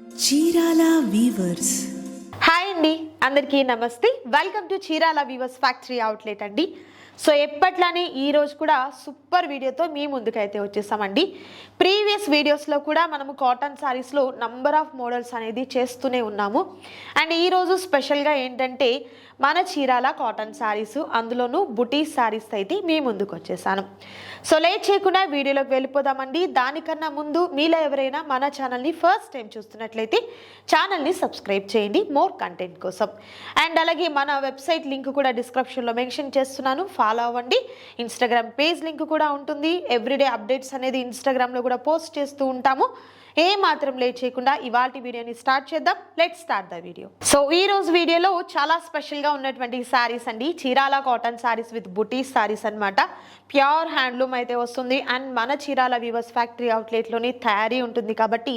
Chirala weavers. Hi అండి, అందరికీ నమస్తే. Welcome to Chirala weavers factory outlet అండి. సో ఎప్పట్లానే ఈరోజు కూడా సూపర్ వీడియోతో మీ ముందుకైతే వచ్చేసామండి. ప్రీవియస్ వీడియోస్లో కూడా మనము కాటన్ శారీస్లో నంబర్ ఆఫ్ మోడల్స్ అనేది చేస్తూనే ఉన్నాము. అండ్ ఈరోజు స్పెషల్గా ఏంటంటే మన చీరాల కాటన్ శారీస్, అందులోనూ బుటీస్ శారీస్ అయితే మీ ముందుకు వచ్చేసాను. సో లేట్ చేయకుండా వీడియోలోకి వెళ్ళిపోదామండి. దానికన్నా ముందు మీలో ఎవరైనా మన ఛానల్ని ఫస్ట్ టైం చూస్తున్నట్లయితే ఛానల్ని సబ్స్క్రైబ్ చేయండి మోర్ కంటెంట్ కోసం. అండ్ అలాగే మన వెబ్సైట్ లింక్ కూడా డిస్క్రిప్షన్లో మెన్షన్ చేస్తున్నాను, ఫాలో అవ్వండి. ఇన్స్టాగ్రామ్ పేజ్ లింక్ కూడా ఉంటుంది. ఎవ్రీడే అప్డేట్స్ అనేది ఇన్స్టాగ్రామ్లో కూడా పోస్ట్ చేస్తూ ఉంటాము. ఏ మాత్రం లేట్ చేయకుండా ఇవాల్టి వీడియోని స్టార్ట్ చేద్దాం. Let's start the video. So ఈ రోజు వీడియోలో చాలా స్పెషల్గా ఉన్నటువంటి శారీస్ అండి, చీరాల కాటన్ శారీస్ విత్ బుటీస్ శారీస్ అన్నమాట. ప్యూర్ హ్యాండ్లూమ్ అయితే వస్తుంది. అండ్ మన చీరాల వీవర్స్ ఫ్యాక్టరీ అవుట్లెట్లోనే తయారీ ఉంటుంది కాబట్టి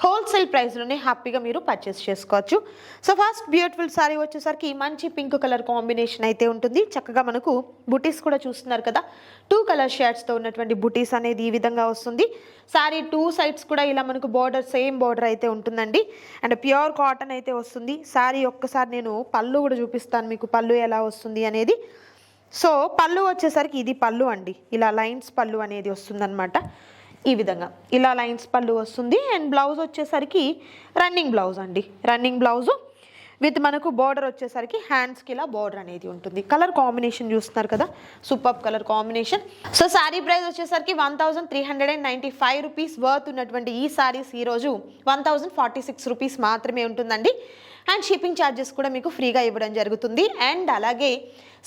హోల్సేల్ ప్రైస్లోనే హ్యాపీగా మీరు పర్చేస్ చేసుకోవచ్చు. సో ఫస్ట్ బ్యూటిఫుల్ శారీ వచ్చేసరికి మంచి పింక్ కలర్ కాంబినేషన్ అయితే ఉంటుంది. చక్కగా మనకు బుటీస్ కూడా చూస్తున్నారు కదా, 2 కలర్ షేడ్స్తో ఉన్నటువంటి బుటీస్ అనేది ఈ విధంగా వస్తుంది. శారీ 2 సైడ్స్ కూడా ఇలా మనకు బోర్డర్, సేమ్ బోర్డర్ అయితే ఉంటుందండి. అండ్ ప్యూర్ కాటన్ అయితే వస్తుంది. శారీ ఒక్కసారి నేను పళ్ళు కూడా చూపిస్తాను మీకు, పళ్ళు ఎలా వస్తుంది అనేది. సో పళ్ళు వచ్చేసరికి ఇది పళ్ళు అండి, ఇలా లైన్స్ పళ్ళు అనేది వస్తుందన్నమాట. ఈ విధంగా ఇలా లైన్స్ పళ్ళు వస్తుంది. అండ్ బ్లౌజ్ వచ్చేసరికి రన్నింగ్ బ్లౌజ్ అండి, రన్నింగ్ బ్లౌజు విత్ మనకు బోర్డర్ వచ్చేసరికి హ్యాండ్స్కి ఇలా బోర్డర్ అనేది ఉంటుంది. కలర్ కాంబినేషన్ చూస్తున్నారు కదా, super colour combination. So sari price వచ్చేసరికి 1395 రూపీస్ వర్త్ ఉన్నటువంటి ఈ శారీస్ ఈరోజు 1046 రూపీస్ మాత్రమే ఉంటుందండి. అండ్ షిప్పింగ్ ఛార్జెస్ కూడా మీకు ఫ్రీగా ఇవ్వడం జరుగుతుంది. అండ్ అలాగే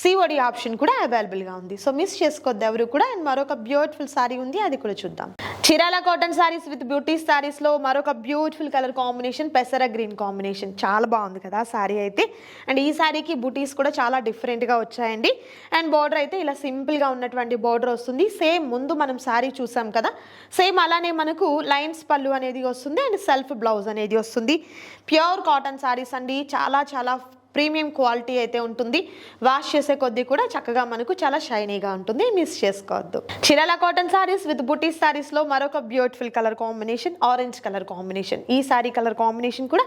సిఓడి ఆప్షన్ కూడా అవైలబుల్గా ఉంది. సో మిస్ చేసుకోవద్దు ఎవరు కూడా. అండ్ మరొక బ్యూటిఫుల్ శారీ ఉంది, అది కూడా చూద్దాం. Chirala cotton saris with beauties శారీస్లో మరొక బ్యూటిఫుల్ కలర్ కాంబినేషన్, పెసర గ్రీన్ కాంబినేషన్. చాలా బాగుంది కదా శారీ అయితే. అండ్ ఈ శారీకి బూటీస్ కూడా చాలా డిఫరెంట్గా వచ్చాయండి. అండ్ బార్డర్ అయితే ఇలా సింపుల్గా ఉన్నటువంటి బార్డర్ వస్తుంది. సేమ్ ముందు మనం శారీ చూసాం కదా, సేమ్ అలానే మనకు లైన్స్ పళ్ళు అనేది వస్తుంది. అండ్ సెల్ఫ్ బ్లౌజ్ అనేది వస్తుంది. ప్యూర్ కాటన్ శారీస్ అండి, చాలా చాలా ప్రీమియం క్వాలిటీ అయితే ఉంటుంది. వాష్ చేసే కొద్దీ కూడా చక్కగా మనకు చాలా షైనీగా ఉంటుంది, మిస్ చేసుకోవద్దు. చీరాల కాటన్ శారీస్ విత్ బుటీస్ శారీస్లో మరొక beautiful colour combination, orange colour combination. ఈ శారీ కలర్ కాంబినేషన్ కూడా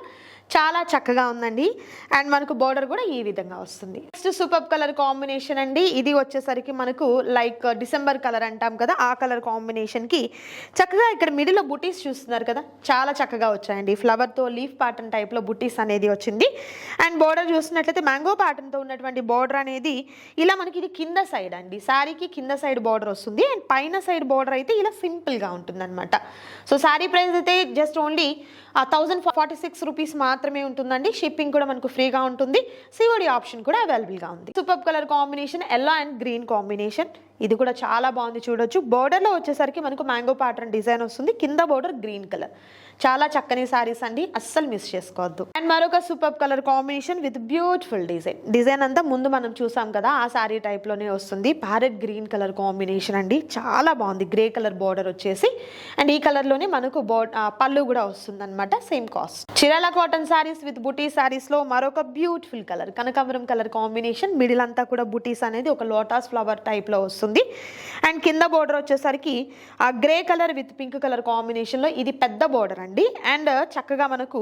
చాలా చక్కగా ఉందండి. అండ్ మనకు బోర్డర్ కూడా ఈ విధంగా వస్తుంది. నెక్స్ట్ సూపర్ కలర్ కాంబినేషన్ అండి, ఇది వచ్చేసరికి మనకు లైక్ డిసెంబర్ కలర్ అంటాం కదా, ఆ కలర్ కాంబినేషన్కి చక్కగా ఇక్కడ మిడిల్లో బుటీస్ చూస్తున్నారు కదా, చాలా చక్కగా వచ్చాయండి. ఫ్లవర్తో లీఫ్ ప్యాటర్న్ టైప్లో బుటీస్ అనేది వచ్చింది. అండ్ బోర్డర్ చూసినట్లయితే మ్యాంగో ప్యాటర్న్తో ఉన్నటువంటి బోర్డర్ అనేది ఇలా మనకి ఇది కింద సైడ్ అండి, శారీకి కింద సైడ్ బోర్డర్ వస్తుంది. అండ్ పైన సైడ్ బోర్డర్ అయితే ఇలా సింపుల్గా ఉంటుంది అనమాట. సో శారీ ప్రైస్ అయితే జస్ట్ ఓన్లీ 1046 రూపీస్ మాత్రమే ఉంటుందండి. షిప్పింగ్ కూడా మనకు ఫ్రీగా ఉంటుంది. సిఓడి ఆప్షన్ కూడా అవైలబుల్గా ఉంది. Super colour combination, yellow and green combination. ఇది కూడా చాలా బాగుంది, చూడొచ్చు. బోర్డర్లో వచ్చేసరికి మనకు మ్యాంగో ప్యాటర్న్ డిజైన్ వస్తుంది, కింద బోర్డర్ గ్రీన్ కలర్. చాలా చక్కని శారీస్ అండి, అస్సలు మిస్ చేసుకోవద్దు. అండ్ మరొక super colour combination with beautiful design. Design అంతా ముందు మనం చూసాం కదా, ఆ శారీ టైప్లోనే వస్తుంది. ప్యారెట్ గ్రీన్ కలర్ కాంబినేషన్ అండి, చాలా బాగుంది. గ్రే కలర్ బోర్డర్ వచ్చేసి అండ్ ఈ కలర్లోనే మనకు పళ్ళు కూడా వస్తుంది అనమాట, same cost. Chirala cotton saris with బుటీ శారీస్లో మరొక బ్యూటిఫుల్ కలర్, కనకాంబరం కలర్ కాంబినేషన్. మిడిల్ అంతా కూడా బుటీస్ అనేది ఒక లోటస్ ఫ్లవర్ టైప్లో వస్తుంది. అండ్ కింద బోర్డర్ వచ్చేసరికి ఆ grey colour with pink colour కాంబినేషన్లో ఇది పెద్ద బోర్డర్ అండి. అండ్ చక్కగా మనకు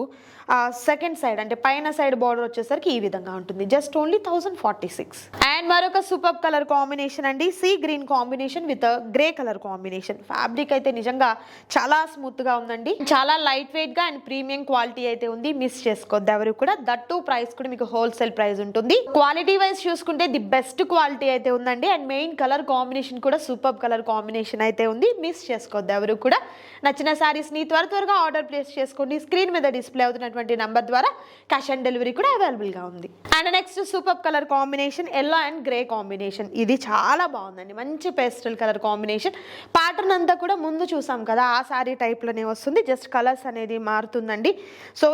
సెకండ్ సైడ్ అంటే పైన సైడ్ బోర్డర్ వచ్చేసరికి ఈ విధంగా ఉంటుంది. Just only 1046. అండ్ మరొక సూపర్ కలర్ కాంబినేషన్ అండి, sea green combination with grey colour combination. Fabric అయితే నిజంగా చాలా స్మూత్గా ఉందండి, చాలా లైట్ వెయిట్గా అండ్ ప్రీమియం క్వాలిటీ అయితే ఉంది. మిస్ చేసుకోవద్దు ఎవరు కూడా. దట్టు ప్రైస్ కూడా మీకు హోల్సేల్ ప్రైస్ ఉంటుంది. క్వాలిటీ వైజ్ చూసుకుంటే ది బెస్ట్ క్వాలిటీ అయితే ఉందండి. అండ్ మెయిన్ కలర్ కాంబినేషన్ కూడా సూపర్ కలర్ కాంబినేషన్ అయితే ఉంది. మిస్ చేసుకోవద్దు ఎవరు కూడా. నచ్చిన శారీస్ని త్వరగా ఆర్డర్ ప్లేస్ చేసుకోండి. స్క్రీన్ మీద డిస్ప్లే అవుతున్నటువంటి నంబర్ ద్వారా క్యాష్ ఆన్ డెలివరీ కూడా అవైలబుల్గా ఉంది. And next super colour combination, yellow and grey combination. ఇది చాలా బాగుందండి, మంచి పేస్టల్ కలర్ కాంబినేషన్. ప్యాటర్న్ అంతా కూడా ముందు చూసాం కదా, ఆ శారీ టైప్లోనే వస్తుంది. జస్ట్ కలర్స్ అనేది మారుతుందండి. సో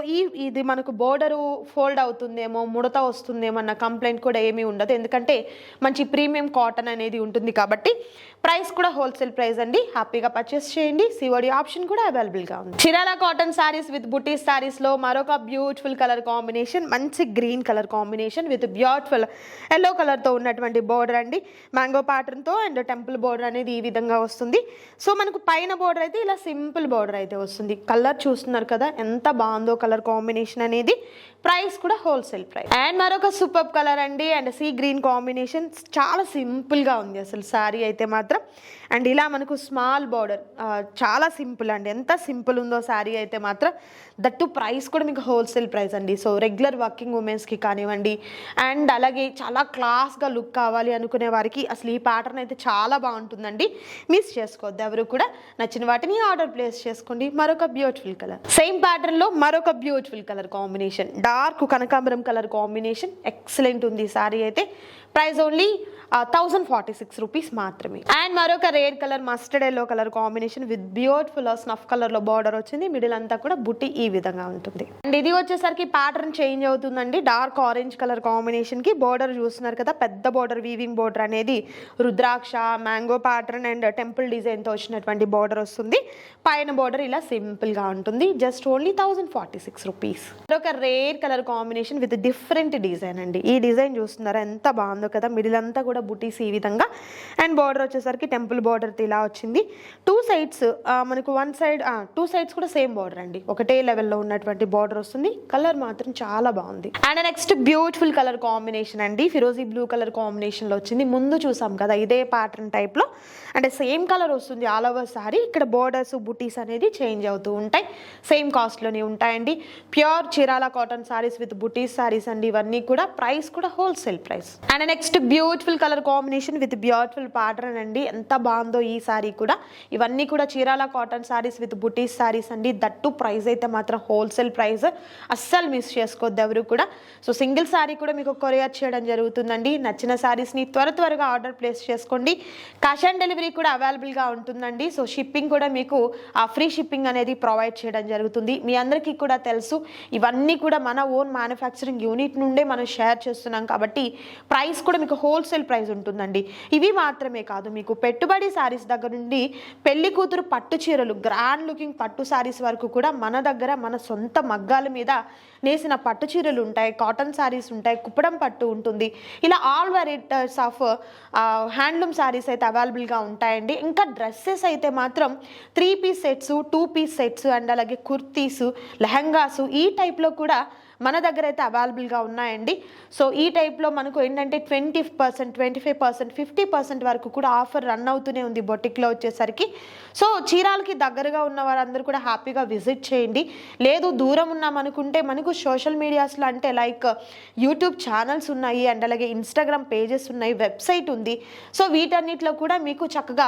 ఇది మనకు బోర్డరు ఫోల్డ్ అవుతుందేమో, ముడత వస్తుందేమో అన్న కంప్లైంట్ కూడా ఏమీ ఉండదు, ఎందుకంటే మంచి ప్రీమియం కాటన్ అనేది ఉంటుంది కాబట్టి. ప్రైస్ కూడా హోల్సేల్ ప్రైస్ అండి, హ్యాపీగా పర్చేస్ చేయండి. సిఓడి ఆప్షన్ కూడా అవైలబుల్గా ఉంది. చీరాల కాటన్ శారీస్ విత్ బుటీస్ శారీస్లో మరొక బ్యూటిఫుల్ కలర్ కాంబినేషన్, మంచి green colour combination with beautiful yellow కలర్తో ఉన్నటువంటి బోర్డర్ అండి. మ్యాంగో ప్యాటర్న్తో అండ్ టెంపుల్ బోర్డర్ అనేది ఈ విధంగా వస్తుంది. సో మనకు పైన బోర్డర్ అయితే ఇలా సింపుల్ బోర్డర్ అయితే వస్తుంది. కలర్ చూస్తున్నారు కదా ఎంత బాగుందో. బాగుందో కలర్ కాంబినేషన్ అనేది. ప్రైస్ కూడా హోల్సేల్ ప్రైస్. అండ్ మరొక సూపర్ కలర్ అండి, అండ్ సీ గ్రీన్ కాంబినేషన్. చాలా సింపుల్గా ఉంది అసలు శారీ అయితే మాత్రం. అండ్ ఇలా మనకు స్మాల్ బార్డర్, చాలా సింపుల్ అండి. ఎంత సింపుల్ ఉందో శారీ అయితే మాత్రం. దట్టు ప్రైస్ కూడా మీకు హోల్సేల్ ప్రైస్ అండి. సో రెగ్యులర్ వర్కింగ్ ఉమెన్స్కి కానివ్వండి, అండ్ అలాగే చాలా క్లాస్గా లుక్ కావాలి అనుకునే వారికి అసలు ఈ ప్యాటర్న్ అయితే చాలా బాగుంటుందండి. మిస్ చేసుకోవద్దు ఎవరు కూడా. నచ్చిన వాటిని ఆర్డర్ ప్లేస్ చేసుకోండి. మరొక బ్యూటిఫుల్ కలర్, సేమ్ ప్యాటర్న్లో మరొక బ్యూటిఫుల్ కలర్ కాంబినేషన్, డార్క్ కనకాంబరం కలర్ కాంబినేషన్. ఎక్సలెంట్ ఉంది ఈ సారీ అయితే. ప్రైస్ ఓన్లీ 1046 రూపీస్ మాత్రమే. అండ్ మరొక red colour mustard yellow colour combination with beautiful snuff colour లో బార్డర్ వచ్చింది. మిడిల్ అంతా కూడా బుట్టి ఈ విధంగా ఉంటుంది. అండ్ ఇది వచ్చేసరికి ప్యాటర్న్ చేంజ్ అవుతుందండి. డార్క్ ఆరెంజ్ కలర్ కాంబినేషన్ కి బార్డర్ చూస్తున్నారు కదా, పెద్ద బార్డర్, వీవింగ్ బార్డర్ అనేది rudraksha, mango pattern and temple design తో వచ్చినటువంటి బార్డర్ వస్తుంది. పైన బార్డర్ ఇలా సింపుల్ గా ఉంటుంది. Just only 1046 rupees. మరొక red colour combination with different design అండి. ఈ డిజైన్ చూస్తున్నారా ఎంత బాగుందో కదా. మిడిల్ అంతా కూడా బుటీస్ ఈ విధంగా. అండ్ బార్డర్ వచ్చేసరికి టెంపుల్ బార్డర్ ఇలా వచ్చింది. టూ సైడ్స్ మనకు వన్ సైడ్, టూ సైడ్స్ కూడా సేమ్ బార్డర్ అండి. ఒకటే లెవెల్లో ఉన్నటువంటి బార్డర్ వస్తుంది. కలర్ మాత్రం చాలా బాగుంది. And next beautiful colour combination అండి, ఫిరోజీ బ్లూ కలర్ కాంబినేషన్ లో వచ్చింది. ముందు చూసాం కదా ఇదే ప్యాటర్న్ టైప్ లో, అంటే సేమ్ కలర్ వస్తుంది ఆల్ ఓవర్ సారీ. ఇక్కడ బోర్డర్స్ బుటీస్ అనేది చేంజ్ అవుతూ ఉంటాయి. సేమ్ కాస్ట్ లోనే ఉంటాయండి. Pure Chirala cotton saris with బుటీస్ సారీస్ అండి ఇవన్నీ కూడా. ప్రైస్ కూడా wholesale price. And next beautiful colour combination with beautiful pattern అండి. ఎంత బాగుందో ఈ సారీ కూడా. ఇవన్నీ కూడా చీరాల కాటన్ సారీస్ విత్ బుటీస్ సారీస్ అండి. దట్టు ప్రైస్ అయితే మాత్రం హోల్సేల్ ప్రైస్. అస్సలు మిస్ చేసుకోవద్దు ఎవరు కూడా. సో సింగిల్ సారీ కూడా మీకు కొరియర్ చేయడం జరుగుతుందండి. నచ్చిన సారీస్ని త్వరగా ఆర్డర్ ప్లేస్ చేసుకోండి. క్యాష్ ఆన్ డెలివరీ కూడా అవైలబుల్గా ఉంటుందండి. సో షిప్పింగ్ కూడా మీకు ఫ్రీ షిప్పింగ్ అనేది ప్రొవైడ్ చేయడం జరుగుతుంది. మీ అందరికీ కూడా తెలుసు ఇవన్నీ కూడా మన ఓన్ మ్యానుఫ్యాక్చరింగ్ యూనిట్ నుండే మనం షేర్ చేస్తున్నాం కాబట్టి ప్రైస్ కూడా మీకు హోల్సేల్ ప్రైస్ ఉంటుందండి. ఇవి మాత్రమే కాదు, మీకు పెట్టుబడి శారీస్ దగ్గర నుండి పెళ్లి కూతురు పట్టు చీరలు, గ్రాండ్ లుకింగ్ పట్టు శారీస్ వరకు కూడా మన దగ్గర మన సొంత మగ్గాల మీద నేసిన పట్టు చీరలు ఉంటాయి, కాటన్ శారీస్ ఉంటాయి, కుప్పడం పట్టు ఉంటుంది. ఇలా all varieties of handloom saris అయితే అవైలబుల్గా ఉంటాయండి. ఇంకా డ్రెస్సెస్ అయితే మాత్రం 3 piece sets, 2 piece sets and అలాగే కుర్తీస్, లెహంగాసు ఈ టైప్లో కూడా మన దగ్గర అయితే అవైలబుల్గా ఉన్నాయండి. సో ఈ టైప్లో మనకు ఏంటంటే 20%, 25%, 50% వరకు కూడా ఆఫర్ రన్ అవుతూనే ఉంది బొటిక్లో వచ్చేసరికి. సో చీరాలకి దగ్గరగా ఉన్న వారందరూ కూడా హ్యాపీగా విజిట్ చేయండి. లేదు దూరం ఉన్నామనుకుంటే మనకు సోషల్ మీడియాస్లో అంటే లైక్ యూట్యూబ్ ఛానల్స్ ఉన్నాయి అండ్ అలాగే ఇన్స్టాగ్రామ్ పేజెస్ ఉన్నాయి, వెబ్సైట్ ఉంది. సో వీటన్నిటిలో కూడా మీకు చక్కగా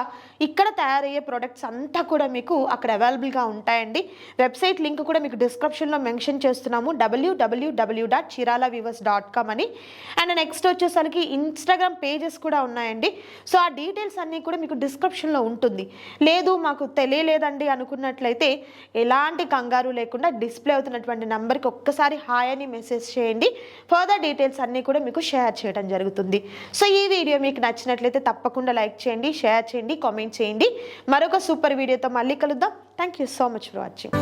ఇక్కడ తయారయ్యే ప్రొడక్ట్స్ అంతా కూడా మీకు అక్కడ అవైలబుల్గా ఉంటాయండి. వెబ్సైట్ లింక్ కూడా మీకు డిస్క్రిప్షన్లో మెన్షన్ చేస్తున్నాము, www.chiralaweavers.com అని. అండ్ నెక్స్ట్ వచ్చేసరికి ఇన్స్టాగ్రామ్ పేజెస్ కూడా ఉన్నాయండి. సో ఆ డీటెయిల్స్ అన్నీ కూడా మీకు డిస్క్రిప్షన్లో ఉంటుంది. లేదు మాకు తెలియలేదండి అనుకున్నట్లయితే ఎలాంటి కంగారు లేకుండా డిస్ప్లే అవుతున్నటువంటి నెంబర్కి ఒక్కసారి హాయ్ అని మెసేజ్ చేయండి. ఫర్దర్ డీటెయిల్స్ అన్నీ కూడా మీకు షేర్ చేయడం జరుగుతుంది. సో ఈ వీడియో మీకు నచ్చినట్లయితే తప్పకుండా లైక్ చేయండి, షేర్ చేయండి, కామెంట్ చేయండి. మరొక సూపర్ వీడియోతో మళ్ళీ కలుద్దాం. Thank you so much for watching.